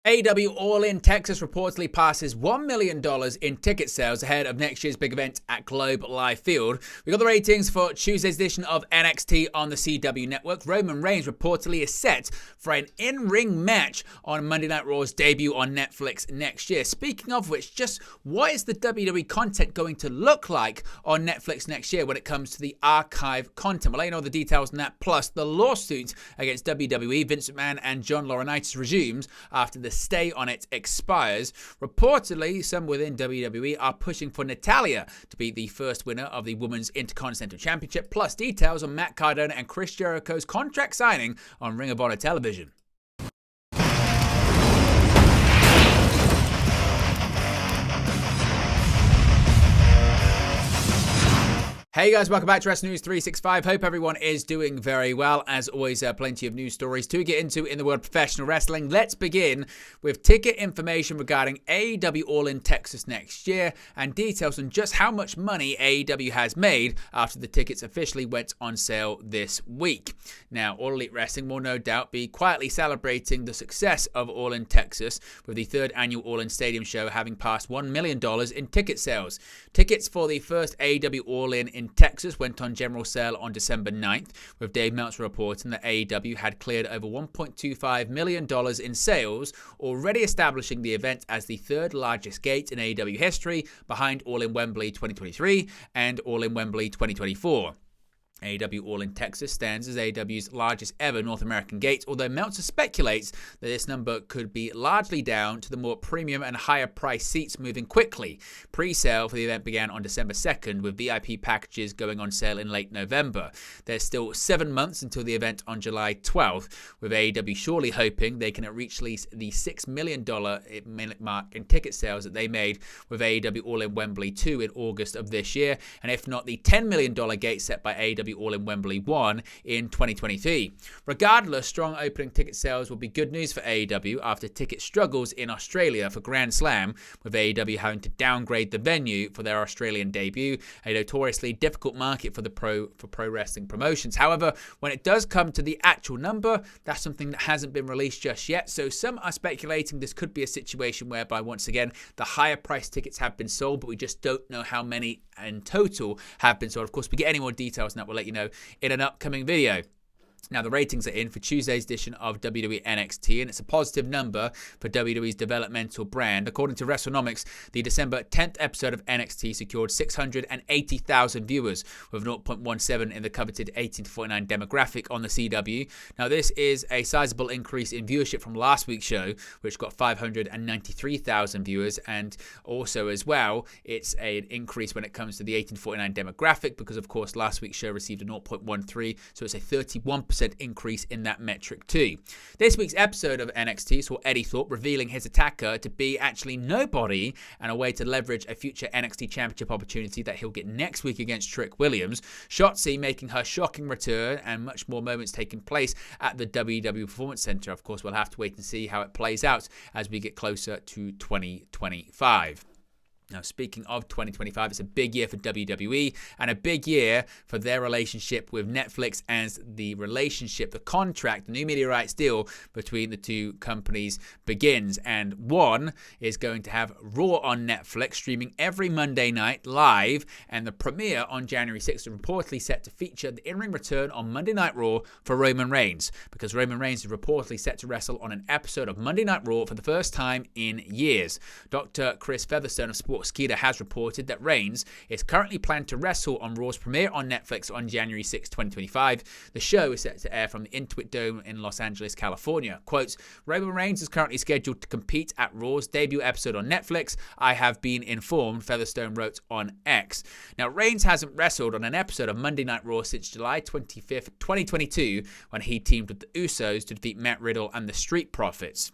AEW All In Texas reportedly passes $1 million in ticket sales ahead of next year's big event at Globe Life Field. We got the ratings for Tuesday's edition of NXT on the CW network. Roman Reigns reportedly is set for an in-ring match on Monday Night Raw's debut on Netflix next year. Speaking of which, just what is the WWE content going to look like on Netflix next year when it comes to the archive content? We'll let you know the details on that, plus the lawsuit against WWE, Vince McMahon and John Laurinaitis resumes after the stay on it expires. Reportedly, some within WWE are pushing for Natalya to be the first winner of the Women's Intercontinental Championship, plus details on Matt Cardona and Chris Jericho's contract signing on Ring of Honor television. Hey guys, welcome back to Wrestling News 365. Hope everyone is doing very well. As always, plenty of news stories to get into in the world of professional wrestling. Let's begin with ticket information regarding AEW All In Texas next year and details on just how much money AEW has made after the tickets officially went on sale this week. Now, All Elite Wrestling will no doubt be quietly celebrating the success of All In Texas, with the third annual All In Stadium show having passed $1 million in ticket sales. Tickets for the first AEW All In Texas went on general sale on December 9th, with Dave Meltzer reporting that AEW had cleared over $1.25 million in sales, already establishing the event as the third largest gate in AEW history, behind All In Wembley 2023 and All In Wembley 2024. AEW All In Texas stands as AEW's largest ever North American gate, although Meltzer speculates that this number could be largely down to the more premium and higher priced seats moving quickly. Pre-sale for the event began on December 2nd, with VIP packages going on sale in late November. There's still 7 months until the event on July 12th, with AEW surely hoping they can reach at least the $6 million mark in ticket sales that they made with AEW All In Wembley 2 in August of this year, and if not the $10 million gate set by AEW All In Wembley 1 in 2023. Regardless, strong opening ticket sales will be good news for AEW after ticket struggles in Australia for Grand Slam, with AEW having to downgrade the venue for their Australian debut, a notoriously difficult market for pro wrestling promotions. However, when it does come to the actual number, that's something that hasn't been released just yet, so some are speculating this could be a situation whereby, once again, the higher priced tickets have been sold, but we just don't know how many in total have been sold. Of course, if we get any more details on that, we'll let you know in an upcoming video. Now, the ratings are in for Tuesday's edition of WWE NXT, and it's a positive number for WWE's developmental brand. According to WrestleNomics, the December 10th episode of NXT secured 680,000 viewers, with 0.17 in the coveted 18 to 49 demographic on the CW. Now, this is a sizable increase in viewership from last week's show, which got 593,000 viewers, and also as well, it's an increase when it comes to the 18 to 49 demographic, because of course last week's show received a 0.13, so it's a 31% increase in that metric too. This week's episode of NXT saw Eddie Thorpe revealing his attacker to be actually nobody, and a way to leverage a future NXT Championship opportunity that he'll get next week against Trick Williams. Shotzi making her shocking return, and much more moments taking place at the WWE Performance Center. Of course, we'll have to wait and see how it plays out as we get closer to 2025. Now, speaking of 2025, it's a big year for WWE and a big year for their relationship with Netflix, as the contract, the new media rights deal between the two companies begins. And one is going to have Raw on Netflix streaming every Monday night live, and the premiere on January 6th is reportedly set to feature the in-ring return on Monday Night Raw for Roman Reigns, because Roman Reigns is reportedly set to wrestle on an episode of Monday Night Raw for the first time in years. Dr. Chris Featherstone of Sportskeeda has reported that Reigns is currently planned to wrestle on Raw's premiere on Netflix on January 6, 2025. The show is set to air from the Intuit Dome in Los Angeles, California. Quote, Roman Reigns is currently scheduled to compete at Raw's debut episode on Netflix. I have been informed, Featherstone wrote on X. Now, Reigns hasn't wrestled on an episode of Monday Night Raw since July 25th, 2022, when he teamed with the Usos to defeat Matt Riddle and the Street Profits.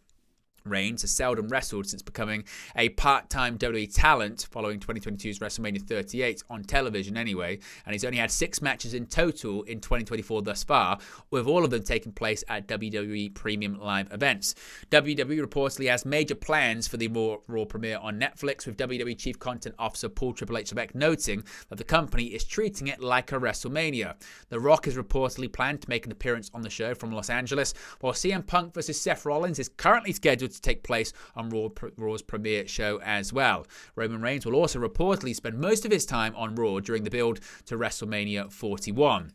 Reigns has seldom wrestled since becoming a part-time WWE talent following 2022's WrestleMania 38 on television anyway, and he's only had 6 matches in total in 2024 thus far, with all of them taking place at WWE Premium Live events. WWE reportedly has major plans for the Raw premiere on Netflix, with WWE Chief Content Officer Paul Triple H Levesque noting that the company is treating it like a WrestleMania. The Rock is reportedly planned to make an appearance on the show from Los Angeles, while CM Punk vs. Seth Rollins is currently scheduled to take place on Raw's premiere show as well. Roman Reigns will also reportedly spend most of his time on Raw during the build to WrestleMania 41.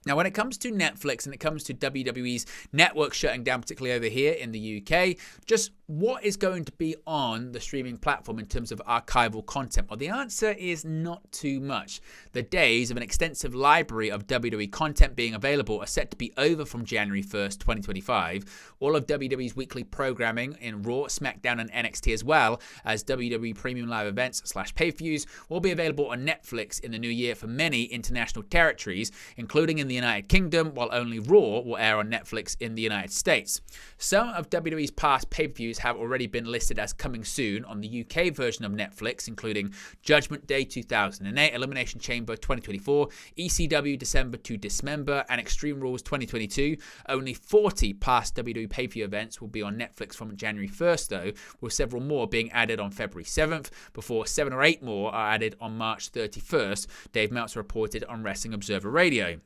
Now, when it comes to Netflix and it comes to WWE's network shutting down, particularly over here in the UK, just what is going to be on the streaming platform in terms of archival content? Well, the answer is not too much. The days of an extensive library of WWE content being available are set to be over from January 1st, 2025. All of WWE's weekly programming in Raw, SmackDown, and NXT, as well as WWE Premium Live events / pay-per-views, will be available on Netflix in the new year for many international territories, including in the United Kingdom, while only Raw will air on Netflix in the United States. Some of WWE's past pay-per-views have already been listed as coming soon on the UK version of Netflix, including Judgment Day 2008, Elimination Chamber 2024, ECW December to Dismember, and Extreme Rules 2022. Only 40 past WWE pay-per-view events will be on Netflix from January 1st, though, with several more being added on February 7th, before 7 or 8 more are added on March 31st, Dave Meltzer reported on Wrestling Observer Radio.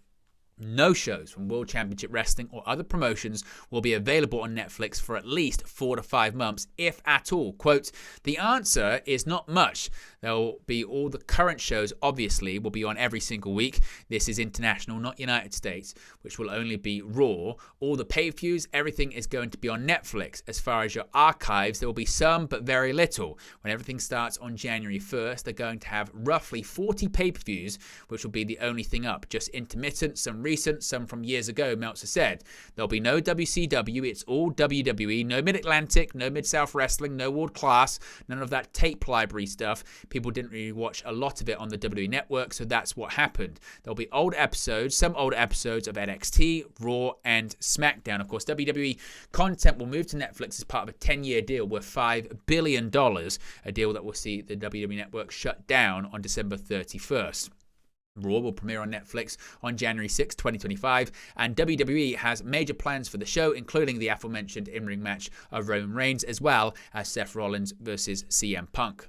No shows from World Championship Wrestling or other promotions will be available on Netflix for at least 4 to 5 months, if at all. Quote, the answer is not much. There will be all the current shows, obviously, will be on every single week. This is international, not United States, which will only be Raw. All the pay-per-views, everything is going to be on Netflix. As far as your archives, there will be some, but very little. When everything starts on January 1st, they're going to have roughly 40 pay-per-views, which will be the only thing up. Just intermittent, some recent, some from years ago, Meltzer said. There'll be no WCW, it's all WWE, no Mid-Atlantic, no Mid-South Wrestling, no World Class, none of that tape library stuff. People didn't really watch a lot of it on the WWE Network, so that's what happened. There'll be old episodes, some old episodes of NXT, Raw, and SmackDown. Of course, WWE content will move to Netflix as part of a 10-year deal worth $5 billion, a deal that will see the WWE Network shut down on December 31st. Raw will premiere on Netflix on January 6, 2025, and WWE has major plans for the show, including the aforementioned in-ring match of Roman Reigns, as well as Seth Rollins versus CM Punk.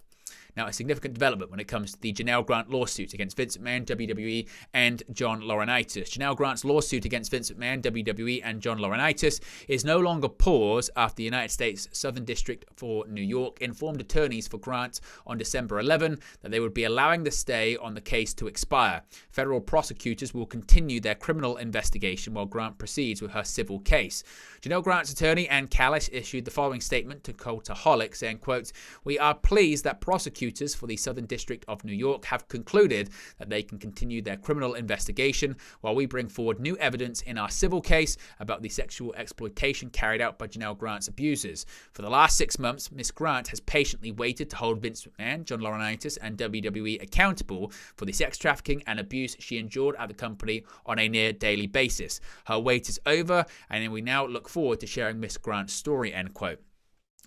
Now, a significant development when it comes to the Janelle Grant lawsuit against Vince McMahon, WWE, and John Laurinaitis. Janelle Grant's lawsuit against Vince McMahon, WWE, and John Laurinaitis is no longer paused after the United States Southern District for New York informed attorneys for Grant on December 11 that they would be allowing the stay on the case to expire. Federal prosecutors will continue their criminal investigation while Grant proceeds with her civil case. Janelle Grant's attorney, Ann Callis, issued the following statement to Cultaholic, saying, quote, "We are pleased that prosecutors for the Southern District of New York have concluded that they can continue their criminal investigation while we bring forward new evidence in our civil case about the sexual exploitation carried out by Janelle Grant's abusers. For the last 6 months, Ms. Grant has patiently waited to hold Vince McMahon, John Laurinaitis, and WWE accountable for the sex trafficking and abuse she endured at the company on a near daily basis. Her wait is over, and we now look forward to sharing Ms. Grant's story," end quote.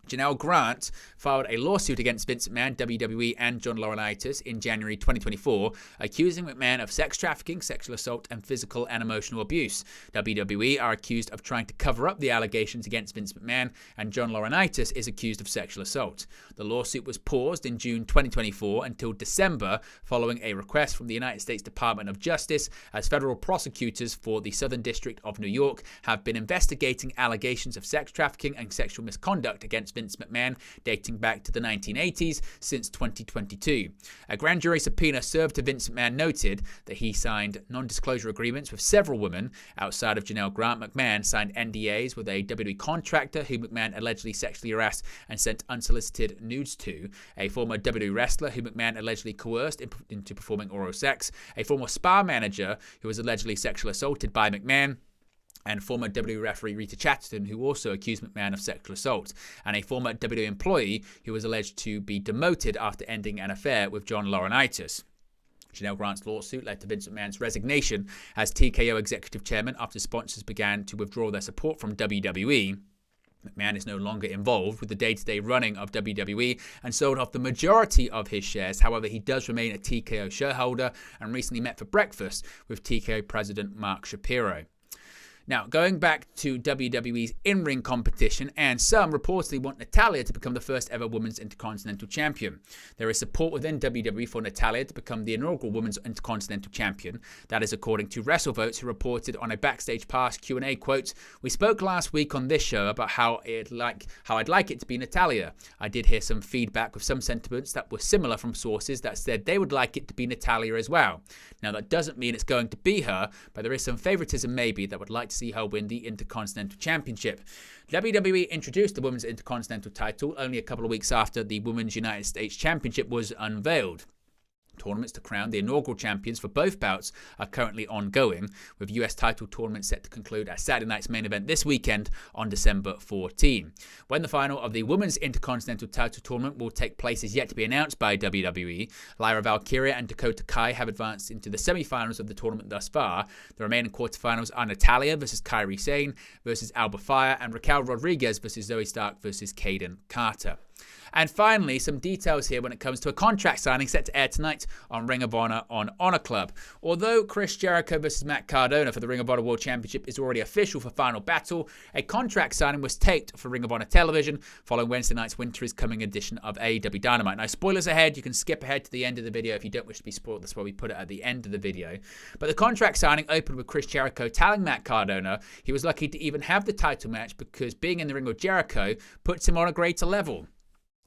Janelle Grant filed a lawsuit against Vince McMahon, WWE, and John Laurinaitis in January 2024, accusing McMahon of sex trafficking, sexual assault, and physical and emotional abuse. WWE are accused of trying to cover up the allegations against Vince McMahon, and John Laurinaitis is accused of sexual assault. The lawsuit was paused in June 2024 until December, following a request from the United States Department of Justice, as federal prosecutors for the Southern District of New York have been investigating allegations of sex trafficking and sexual misconduct against Vince McMahon dating back to the 1980s since 2022. A grand jury subpoena served to Vince McMahon noted that he signed non-disclosure agreements with several women outside of Janelle Grant. McMahon signed NDAs with a WWE contractor who McMahon allegedly sexually harassed and sent unsolicited nudes to, a former WWE wrestler who McMahon allegedly coerced into performing oral sex, a former spa manager who was allegedly sexually assaulted by McMahon, and former WWE referee Rita Chatterton, who also accused McMahon of sexual assault, and a former WWE employee who was alleged to be demoted after ending an affair with John Laurinaitis. Janelle Grant's lawsuit led to Vince McMahon's resignation as TKO executive chairman after sponsors began to withdraw their support from WWE. McMahon is no longer involved with the day-to-day running of WWE and sold off the majority of his shares. However, he does remain a TKO shareholder and recently met for breakfast with TKO president Mark Shapiro. Now, going back to WWE's in-ring competition, and some reportedly want Natalya to become the first ever Women's Intercontinental Champion. There is support within WWE for Natalya to become the inaugural Women's Intercontinental Champion. That is according to WrestleVotes, who reported on a Backstage Pass Q&A, quote, "We spoke last week on this show about how I'd like it to be Natalya. I did hear some feedback with some sentiments that were similar from sources that said they would like it to be Natalya as well. Now, that doesn't mean it's going to be her, but there is some favoritism maybe that would like to see her win the Intercontinental Championship." WWE introduced the Women's Intercontinental title only a couple of weeks after the Women's United States Championship was unveiled. Tournaments to crown the inaugural champions for both bouts are currently ongoing, with US title tournaments set to conclude at Saturday night's main event this weekend on December 14. When the final of the Women's Intercontinental title tournament will take place is yet to be announced by WWE. Lyra Valkyria and Dakota Kai have advanced into the semi-finals of the tournament thus far. The remaining quarterfinals are Natalya versus Kairi Sane versus Alba Fire, and Raquel Rodriguez versus Zoe Stark versus Kaden Carter. And finally, some details here when it comes to a contract signing set to air tonight on Ring of Honor on Honor Club. Although Chris Jericho versus Matt Cardona for the Ring of Honor World Championship is already official for Final Battle, a contract signing was taped for Ring of Honor television following Wednesday night's Winter is Coming edition of AEW Dynamite. Now, spoilers ahead, you can skip ahead to the end of the video if you don't wish to be spoiled. That's why we put it at the end of the video. But the contract signing opened with Chris Jericho telling Matt Cardona he was lucky to even have the title match because being in the ring with Jericho puts him on a greater level.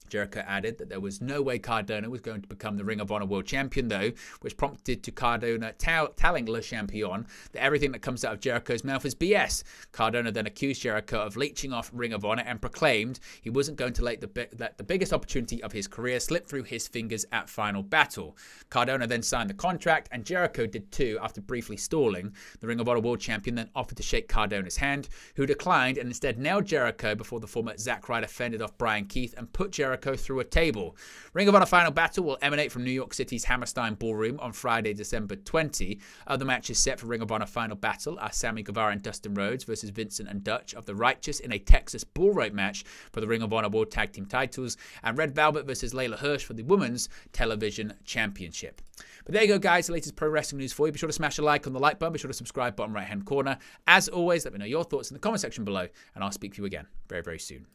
Jericho added that there was no way Cardona was going to become the Ring of Honor World Champion, though, which prompted to Cardona telling Le Champion that everything that comes out of Jericho's mouth is BS. Cardona then accused Jericho of leeching off Ring of Honor and proclaimed he wasn't going to let the biggest opportunity of his career slip through his fingers at Final Battle. Cardona then signed the contract, and Jericho did too after briefly stalling. The Ring of Honor World Champion then offered to shake Cardona's hand, who declined and instead nailed Jericho before the former Zack Ryder fended off Brian Keith and put Jericho through a table. Ring of Honor Final Battle will emanate from New York City's Hammerstein Ballroom on Friday, December 20. Other matches set for Ring of Honor Final Battle are Sammy Guevara and Dustin Rhodes versus Vincent and Dutch of the Righteous in a Texas Bull Rope match for the Ring of Honor World Tag Team titles, and Red Velvet versus Layla Hirsch for the Women's Television Championship. But there you go, guys, the latest pro wrestling news for you. Be sure to smash a like on the like button. Be sure to subscribe, bottom right hand corner. As always, let me know your thoughts in the comment section below, and I'll speak to you again very, very soon.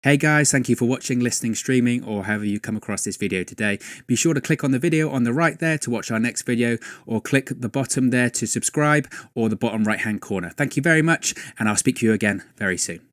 Hey guys, thank you for watching, listening, streaming, or however you come across this video today. Be sure to click on the video on the right there to watch our next video, or click the bottom there to subscribe, or the bottom right hand corner. Thank you very much, and I'll speak to you again very soon.